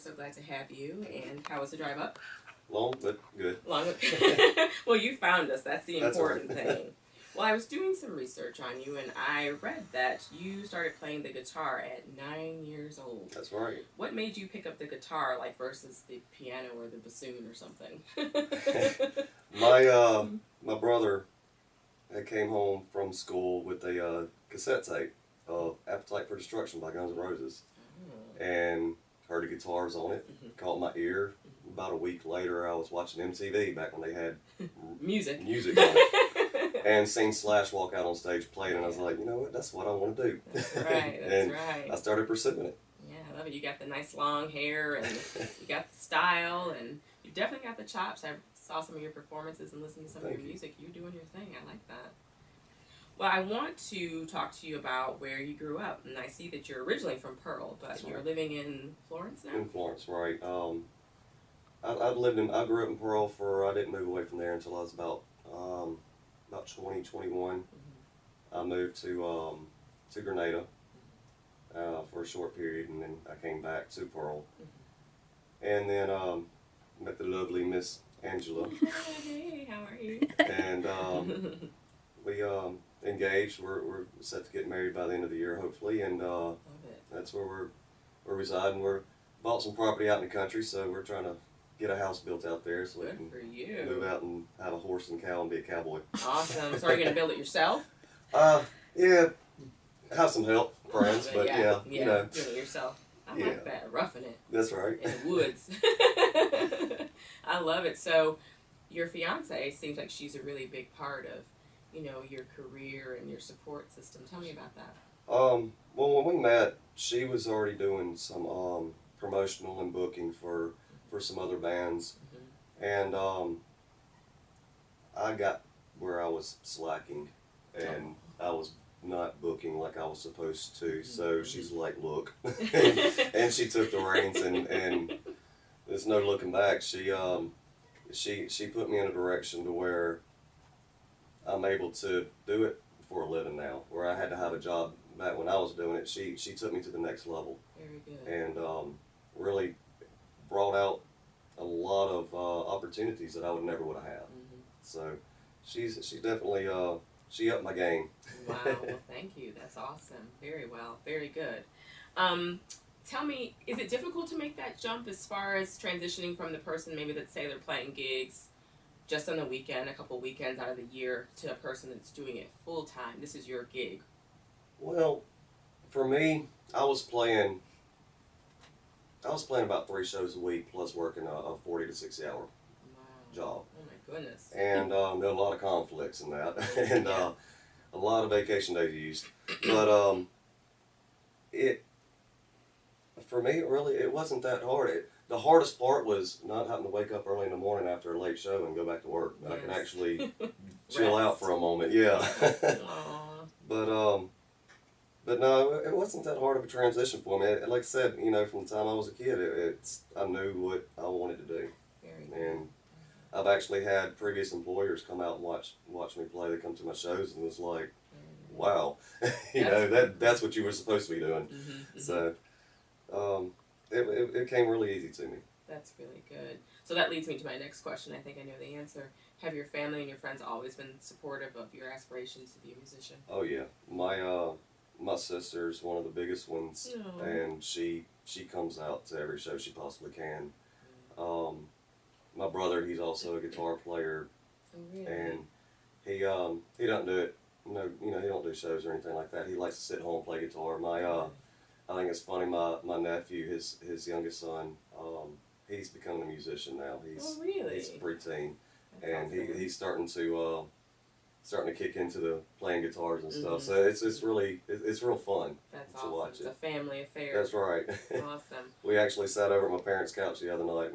so glad to have you. And how was the drive up? Long, but good. Long. Well, you found us. That's the important right. thing. Well, I was doing some research on you, and I read that you started playing the guitar at 9 years old. That's right. What made you pick up the guitar, like, versus the piano or the bassoon or something? My brother had came home from school with a cassette tape of Appetite for Destruction by Guns N' Roses. Oh. And heard the guitars on it, caught my ear. About a week later, I was watching MTV back when they had music on it, and seen Slash walk out on stage playing, and I was like, you know what, that's what I want to do. That's right, that's and right. I started pursuing it. Yeah, I love it. You got the nice long hair, and you got the style, and you definitely got the chops. I saw some of your performances and listened to some of your music. You're doing your thing. I like that. Well, I want to talk to you about where you grew up, and I see that you're originally from Pearl, but you're living in Florence now? In Florence, right. I grew up in Pearl I didn't move away from there until I was about 20, 21. I moved to Grenada for a short period, and then I came back to Pearl. And then met the lovely Miss Angela. Hey, how are you? And we engaged. We're set to get married by the end of the year, hopefully, and that's where we're residing. We're bought some property out in the country, so we're trying to get a house built out there so we can move out and have a horse and cow and be a cowboy. Awesome. So are you going to build it yourself? Yeah, have some help, friends, but yeah, you know. Doing it yourself. I like that, roughing it. That's right. In the woods. I love it. So your fiance seems like she's a really big part of, you know, your career and your support system. Tell me about that. Well, when we met, she was already doing some promotional and booking for some other bands, and I got where I was slacking, and I was not booking like I was supposed to. So she's like, "Look," and she took the reins, and there's no looking back. She put me in a direction to where I'm able to do it for a living now. Where I had to have a job back when I was doing it, she took me to the next level. Very good. And really brought out a lot of opportunities that I would have had. So she's definitely she upped my game. Wow. Well, thank you. That's awesome. Very well. Very good. Tell me, is it difficult to make that jump as far as transitioning from the person maybe that say they're playing gigs just on the weekend, a couple weekends out of the year, to a person that's doing it full time? This is your gig. Well, for me, I was playing about 3 shows a week plus working a 40 to 60 hour job. Oh my goodness. And there are a lot of conflicts in that, and a lot of vacation days used. But for me, it wasn't that hard. The hardest part was not having to wake up early in the morning after a late show and go back to work. I can actually chill out for a moment. Yeah. But no, it wasn't that hard of a transition for me. Like I said, you know, from the time I was a kid, I knew what I wanted to do. And I've actually had previous employers come out and watch me play. They come to my shows and was like, wow, that's what you were supposed to be doing. So it came really easy to me. That's really good. So that leads me to my next question. I think I know the answer. Have your family and your friends always been supportive of your aspirations to be a musician? Oh yeah, my sister's one of the biggest ones, and she comes out to every show she possibly can. My brother, he's also a guitar player, and he doesn't do it. No, he don't do shows or anything like that. He likes to sit home and play guitar. I think it's funny. My nephew, his youngest son, he's becoming a musician now. He's a preteen, and awesome. He's starting to kick into the playing guitars and stuff. So it's real fun. That's to awesome. watch It's it. a family affair. That's right. Awesome. We actually sat over at my parents' couch the other night,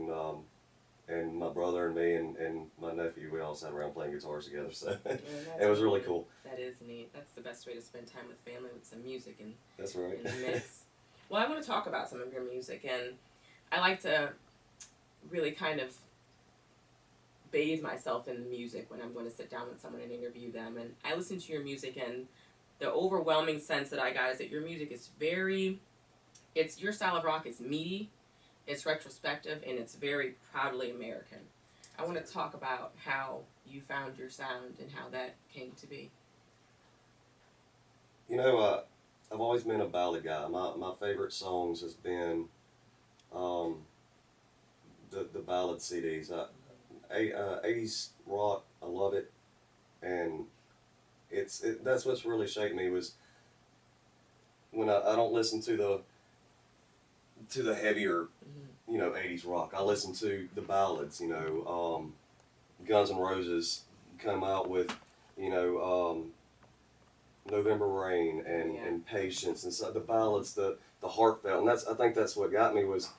and my brother and me and my nephew, we all sat around playing guitars together. So it was really cool. That is neat. That's the best way to spend time with family, with some music and that's right. in the mix. Well, I want to talk about some of your music, and I like to really kind of bathe myself in the music when I'm going to sit down with someone and interview them. And I listen to your music, and the overwhelming sense that I got is that your music is your style of rock is meaty, It's retrospective and it's very proudly American. I want to talk about how you found your sound and how that came to be. You know, I've always been a ballad guy. My favorite songs has been um, the ballad CDs. 80s rock, I love it, and that's what's really shaped me was when I don't listen to the heavier, you know, 80s rock. I listen to the ballads, you know. Guns N' Roses come out with, you know, November Rain and Patience and so the ballads, the heartfelt, and I think that's what got me was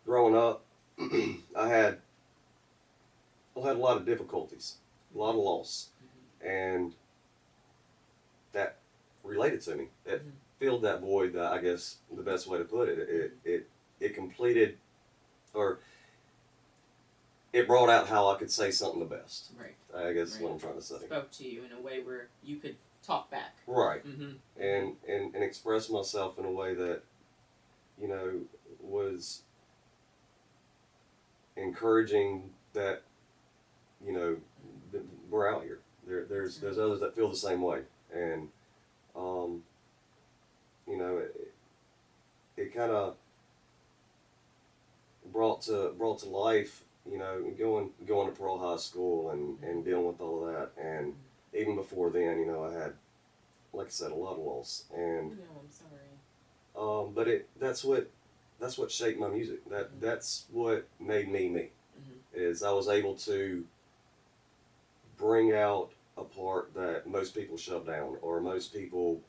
growing up. I had a lot of difficulties, a lot of loss, and that related to me. It filled that void. That I guess the best way to put it. It completed, or it brought out how I could say something the best. Right. I guess is what I'm trying to say. Spoke to you in a way where you could talk back. Right. And express myself in a way that, you know, was encouraging that, you know, we're out here. There's others that feel the same way, and you know, it kind of brought to life, you know, going to Pearl High School and dealing with all of that, and even before then, you know, I had, like I said, a lot of loss, and no, I'm sorry. but that's what shaped my music. That's what made me. Is I was able to bring out a part that most people shut down, or most people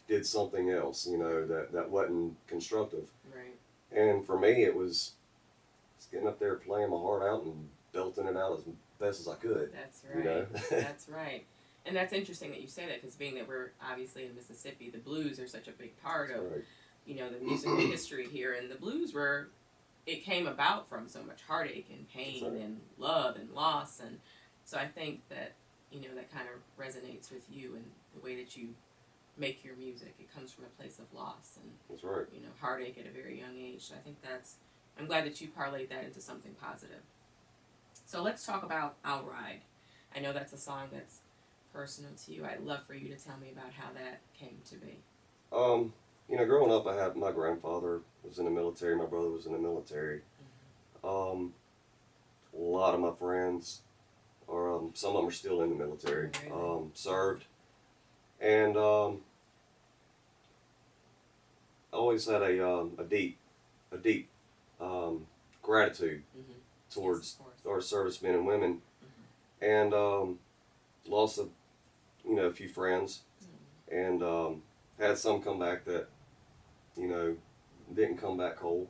did something else, you know, that wasn't constructive. Right. And for me, it was getting up there, playing my heart out, and belting it out as best as I could. That's right. You know? That's right. And that's interesting that you say that, because being that we're obviously in Mississippi, the blues are such a big part of, you know, the musical history here. And the blues it came about from so much heartache and pain and love and loss. And so I think that, you know, that kind of resonates with you and the way that you make your music. It comes from a place of loss and, that's right, you know, heartache at a very young age. So I think I'm glad that you parlayed that into something positive. So let's talk about I'll Ride. I know that's a song that's personal to you. I'd love for you to tell me about how that came to be. You know, growing up, my grandfather was in the military, my brother was in the military. A lot of my friends, or some of them are still in the military, served. And I always had a deep gratitude towards our servicemen and women, and lost a few friends, and had some come back that, you know, didn't come back whole,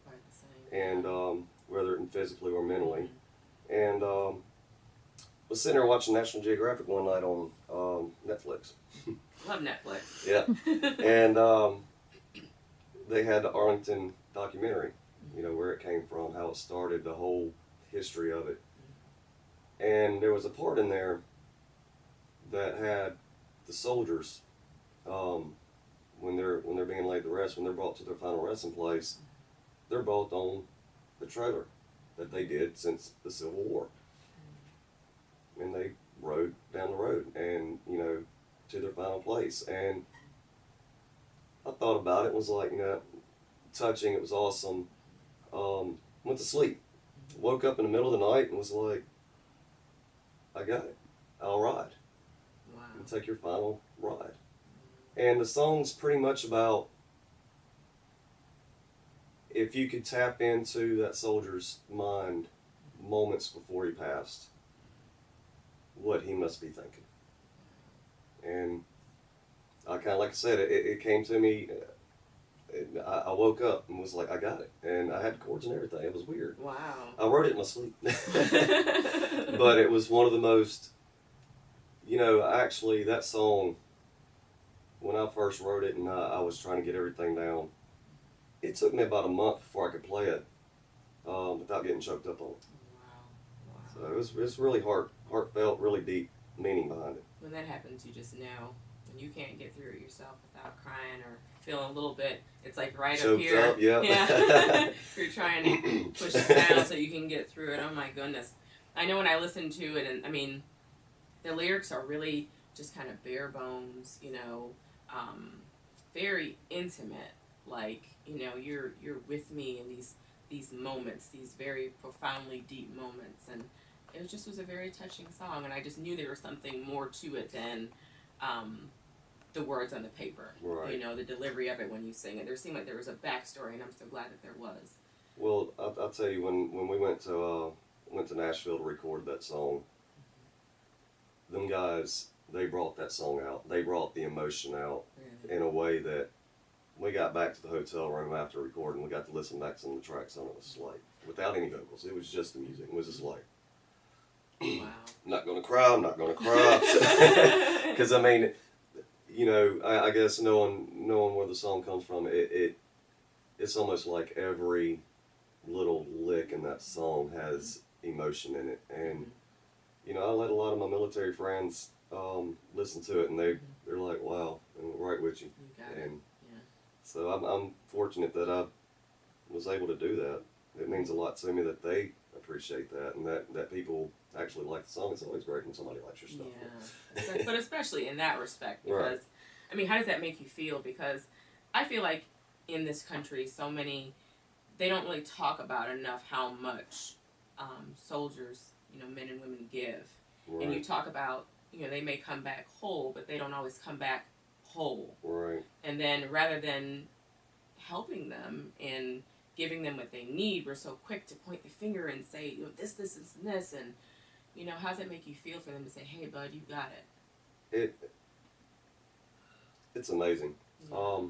and whether physically or mentally, and was sitting there watching National Geographic one night on Netflix. Love Netflix. Yeah, and they had the Arlington documentary, you know, where it came from, how it started, the whole history of it, and there was a part in there that had the soldiers, when they're being laid to rest, when they're brought to their final resting place, they're both on the trailer that they did since the Civil War, and they rode down the road and, you know, to their final place. And I thought about it and was like, you know, touching, it was awesome. Went to sleep, woke up in the middle of the night and was like, I got it, I'll ride. Wow. And take your final ride. And the song's pretty much about, if you could tap into that soldier's mind moments before he passed, what he must be thinking. And I kind of, like I said, it came to me. I woke up and was like, I got it. And I had chords and everything. It was weird. Wow. I wrote it in my sleep. But it was one of the most, you know, actually that song, when I first wrote it and I was trying to get everything down, it took me about a month before I could play it without getting choked up on it. Wow. Wow. So it was really heartfelt, really deep meaning behind it. When that happens, you just know, and you can't get through it yourself without crying or feeling a little bit, it's like right choked up here. Up, yep. Yeah. You're trying to push it down so you can get through it. Oh my goodness. I know when I listen to it, and I mean, the lyrics are really just kind of bare bones, you know, very intimate. Like, you know, you're with me in these moments, these very profoundly deep moments, and it just was a very touching song. And I just knew there was something more to it than the words on the paper. Right. You know, the delivery of it when you sing it. There seemed like there was a backstory, and I'm so glad that there was. Well, I'll tell you, when we went to Nashville to record that song, them guys, they brought that song out. They brought the emotion out Really? in a way that we got back to the hotel room after recording. We got to listen back to some of the tracks on it. It was like, without any vocals, it was just the music. It was just like, wow. I'm not going to cry, I'm not going to cry. Because, I mean, you know, I guess knowing where the song comes from, it's almost like every little lick in that song has emotion in it. And, you know, I let a lot of my military friends listen to it, and they're like, wow, I'm right with you. You got And it. Yeah. so I'm fortunate that I was able to do that. It means a lot to me that they appreciate that, and that people actually like the song. It's always great when somebody likes your stuff. Yeah. But especially in that respect, because, Right. I mean, how does that make you feel? Because I feel like in this country, so many, they don't really talk about enough how much soldiers, you know, men and women give. Right. And you talk about, you know, they may come back whole, but they don't always come back whole. Right. And then rather than helping them and giving them what they need, we're so quick to point the finger and say, you know, this, and this. And, you know, how does it make you feel for them to say, hey, bud, you got it? It's amazing. Yeah.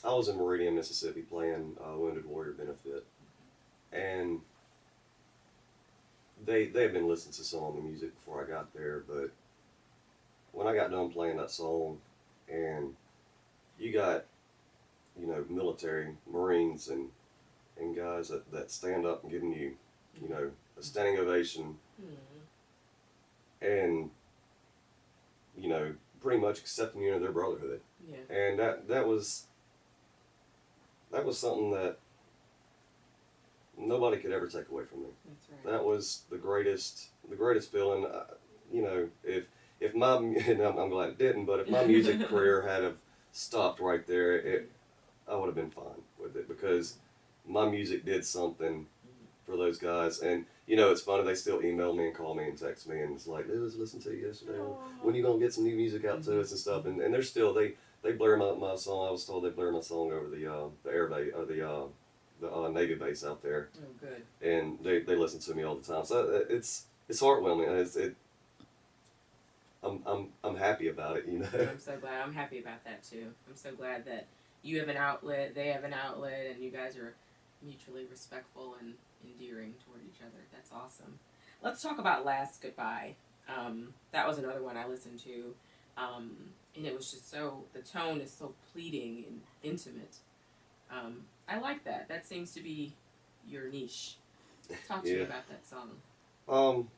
I was in Meridian, Mississippi playing Wounded Warrior Benefit, and they had been listening to some of the music before I got there, but when I got done playing that song, and you got, you know, military, Marines, and guys that stand up and giving you, you know, a standing ovation, and, you know, pretty much accepting you into their brotherhood. Yeah. And that was something that nobody could ever take away from me. That's right. That was the greatest feeling. You know, if my, and I'm glad it didn't, but if my music career had have stopped right there, I would have been fine with it, because my music did something for those guys. And, you know, it's funny, they still email me and call me and text me, and it's like, I was listening to you yesterday. When you gonna get some new music out to us and stuff? And they're still, they blare my song. I was told they blare my song over the air base, or the Navy base out there. Oh, good. And they listen to me all the time. So it's heartwarming. I'm happy about it, you know. I'm so glad. I'm happy about that too. I'm so glad that you have an outlet, they have an outlet, and you guys are mutually respectful and endearing toward each other. That's awesome. Let's talk about Last Goodbye. That was another one I listened to, and it was just so, the tone is so pleading and intimate. I like that. That seems to be your niche. Talk to me about that song.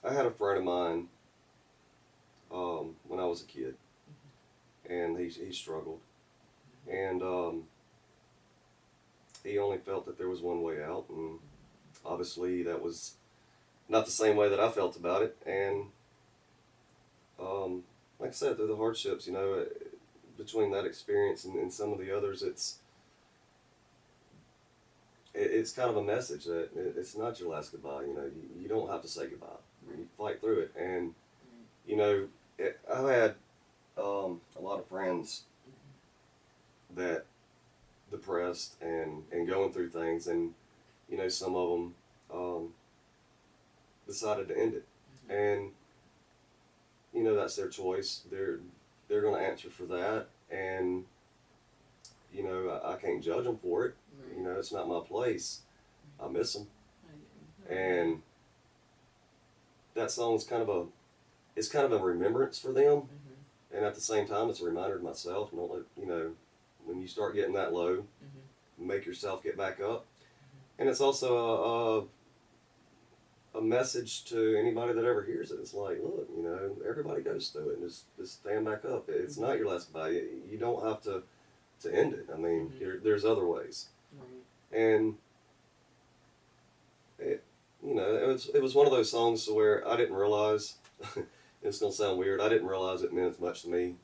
I had a friend of mine when I was a kid, and he struggled, and he only felt that there was one way out, and obviously that was not the same way that I felt about it. And like I said, through the hardships, you know, between that experience and some of the others, it's kind of a message that it's not your last goodbye. You know, you don't have to say goodbye. You fight through it. And you know, I've had a lot of friends that depressed and going through things, and you know, some of them decided to end it. And you know, that's their choice. They're going to answer for that, and you know, I can't judge them for it. You know, it's not my place. I miss them, and that song's kind of a remembrance for them, and at the same time, it's a reminder to myself. Don't let, you know, when you start getting that low, make yourself get back up. And it's also a message to anybody that ever hears it. It's like, look, you know, everybody goes through it, and just stand back up. It's not your last goodbye. You don't have to end it. I mean, there's other ways. Right. And it, you know, it was one of those songs where I didn't realize. It's gonna sound weird. I didn't realize it meant as much to me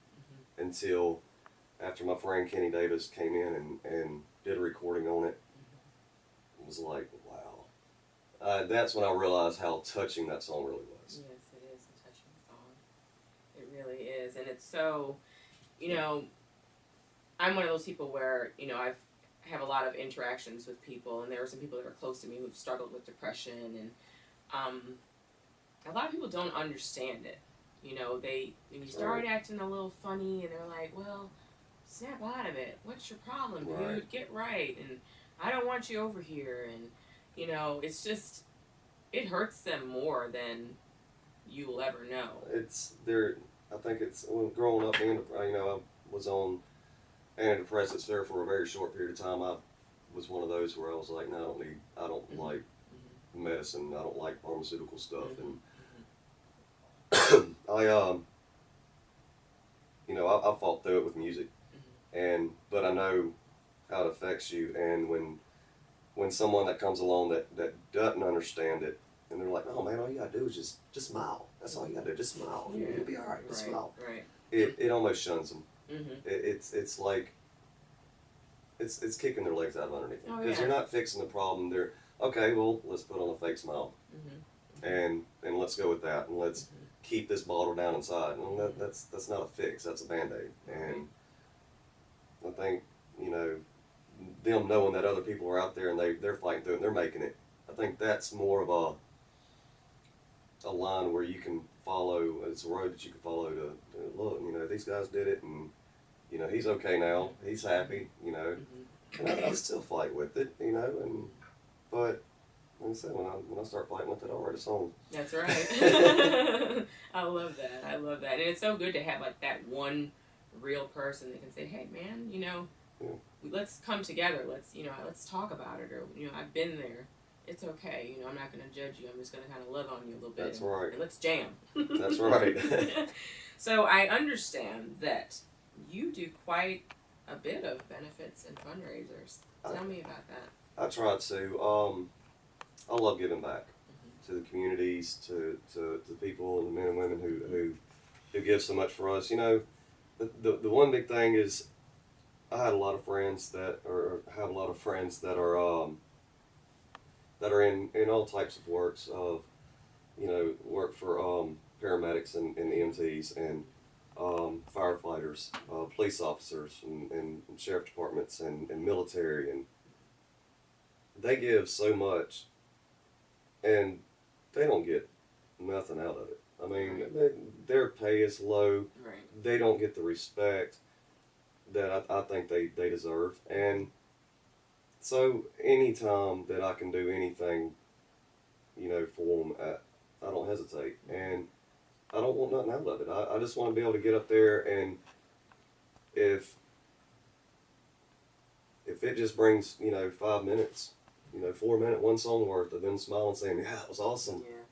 until after my friend Kenny Davis came in and did a recording on it. It was like, wow. That's when I realized how touching that song really was. Yes, it is a touching song. It really is. And it's so, you know, I'm one of those people where, you know, I have a lot of interactions with people, and there are some people that are close to me who've struggled with depression, and a lot of people don't understand it. You know, when you start acting a little funny, and they're like, well, snap out of it. What's your problem, dude? Right. Get right. And I don't want you over here. And, you know, it's just, it hurts them more than you will ever know. I think it's, when growing up, you know, I was on antidepressants there for a very short period of time. I was one of those where I was like, no, I don't like medicine. I don't like pharmaceutical stuff. And you know, I fought through it with music, but I know how it affects you, and when someone that comes along that doesn't understand it, and they're like, oh man, all you gotta do is just smile. That's all you gotta do, just smile. Yeah. You'll be all right. Just smile. Right. It almost shuns them. It's like it's kicking their legs out of underneath them, because they're not fixing the problem. They're okay. Well, let's put on a fake smile, and let's go with that, and let's keep this bottle down inside. And that's not a fix. That's a Band-Aid. And I think, you know, them knowing that other people are out there and they're fighting through it and they're making it. I think that's more of a line where you can follow. It's a road that you can follow to look. You know, these guys did it, and you know, he's okay now. He's happy. You know, and I still fight with it. You know, but. Like I said, when I start fighting with it, I'll write a song. That's right. I love that. I love that. And it's so good to have like that one real person that can say, hey man, you know, let's come together. Let's talk about it. Or, you know, I've been there. It's okay. You know, I'm not going to judge you. I'm just going to kind of love on you a little bit. That's right. And let's jam. That's right. So I understand that you do quite a bit of benefits and fundraisers. Tell me about that. I try to. I love giving back to the communities, to the people and the men and women who give so much for us. You know, the one big thing is I had a lot of friends that are in all types of works of, you know, work for paramedics and EMTs and firefighters, police officers and sheriff departments and military, and they give so much. And they don't get nothing out of it. I mean, their pay is low. Right. They don't get the respect that I think they deserve. And so anytime that I can do anything, you know, for them, I don't hesitate. And I don't want nothing out of it. I just want to be able to get up there, and if it just brings, you know, 5 minutes, you know, 4 minute, one song worth of them smiling, saying, "Yeah, it was awesome." Yeah.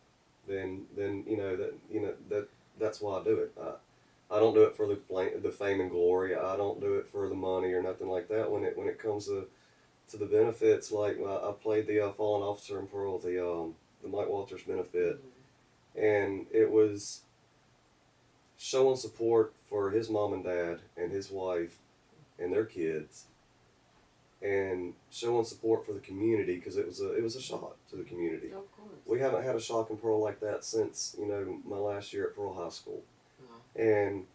Then that's why I do it. I don't do it for the fame and glory. I don't do it for the money or nothing like that. When it comes to the benefits, like I played the Fallen Officer in Pearl, the Mike Walters benefit, and it was showing support for his mom and dad and his wife and their kids, and showing support for the community, because it was a shock to the community. Of course. We haven't had a shock in Pearl like that since, you know, my last year at Pearl High School. And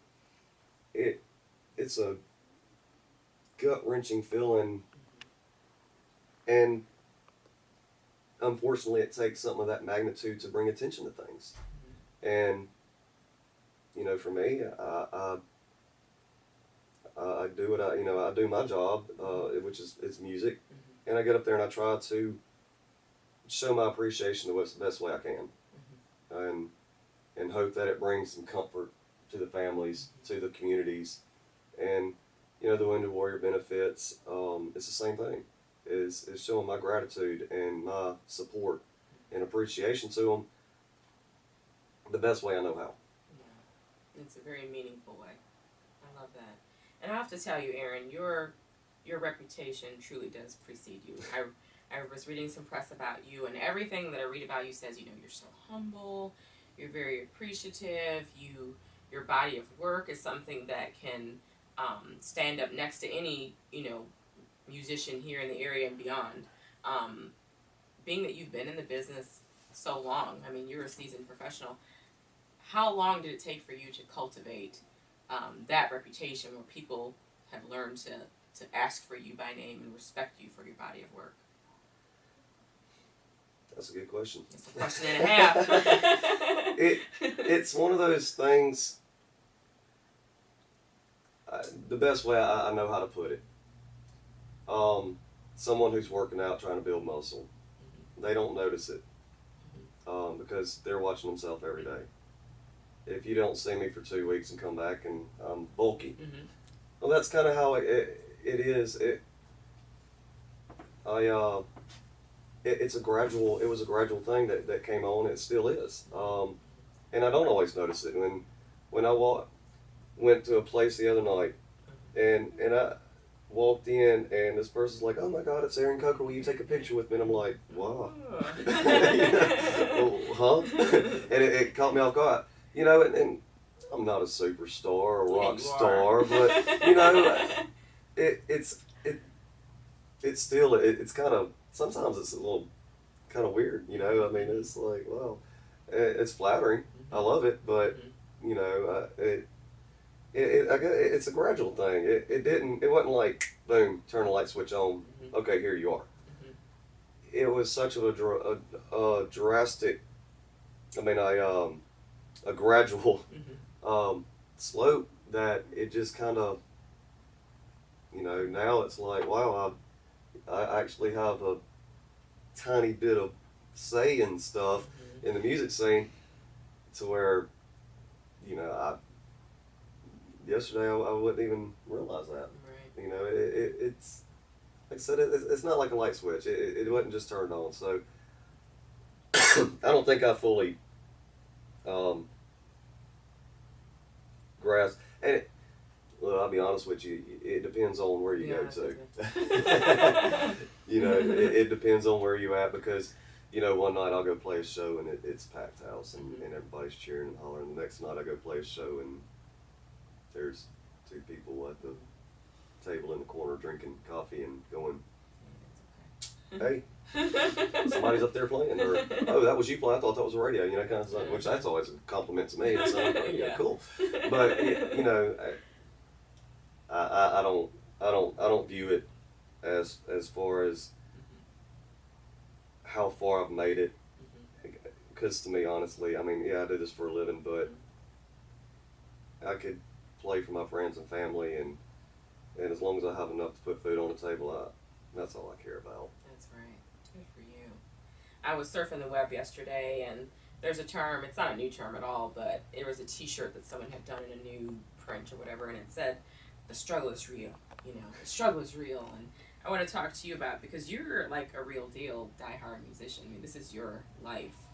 it's a gut-wrenching feeling, and unfortunately it takes something of that magnitude to bring attention to things. And, you know, for me, I do what I do my job, which is music, and I get up there and I try to show my appreciation the best way I can, and hope that it brings some comfort to the families, to the communities, and, you know, the Wounded Warrior benefits. It's the same thing. Is showing my gratitude and my support and appreciation to them the best way I know how. Yeah. It's a very meaningful way. I love that. And I have to tell you, Aaron, your reputation truly does precede you. I was reading some press about you, and everything that I read about you says, you know, you're so humble, you're very appreciative, your body of work is something that can stand up next to any, you know, musician here in the area and beyond. Being that you've been in the business so long, I mean, you're a seasoned professional. How long did it take for you to cultivate that reputation where people have learned to ask for you by name and respect you for your body of work? That's a good question. It's a question and a half. It's one of those things, the best way I know how to put it. Someone who's working out trying to build muscle, they don't notice it because they're watching themselves every day. If you don't see me for 2 weeks and come back and I'm bulky, well, that's kind of how it is. It's a gradual. It was a gradual thing that came on. It still is, and I don't always notice it. When I went to a place the other night, and I walked in, and this person's like, "Oh my God, it's Aaron Coker. Will you take a picture with me?" And I'm like, "Wow, well, huh?" And it caught me off guard. You know, and I'm not a superstar or rock star, but you know, it's still it's kind of, sometimes it's a little kind of weird. You know, I mean, it's like, wow, it's flattering. I love it, but you know, it's a gradual thing. It wasn't like boom, turn the light switch on. Okay, here you are. It was such a drastic. I mean, a gradual slope that it just kind of, you know, now it's like, wow, I actually have a tiny bit of say in stuff in the music scene, to where, you know, yesterday I wouldn't even realize that. Right. You know, it's like I said, it's not like a light switch. It wasn't just turned on. So I don't think I fully grasp. And well, I'll be honest with you, it depends on where you go to. You know, it depends on where you at, because, you know, one night I'll go play a show and it's packed house and everybody's cheering and hollering. The next night I go play a show and there's 2 people at the table in the corner drinking coffee and going, "Hey, somebody's up there playing," or, "Oh, that was you playing. I thought that was a radio," you know, kind of stuff. Which that's always a compliment to me. It's like, yeah, cool. But you know, I don't view it as far as how far I've made it. Because to me, honestly, I mean, yeah, I do this for a living, but I could play for my friends and family, and as long as I have enough to put food on the table, that's all I care about. That's right. Good for you. I was surfing the web yesterday, and there's a term, it's not a new term at all, but it was a t-shirt that someone had done in a new print or whatever, and it said, "The struggle is real." You know, the struggle is real. And I want to talk to you about, because you're like a real deal diehard musician. I mean, this is your life.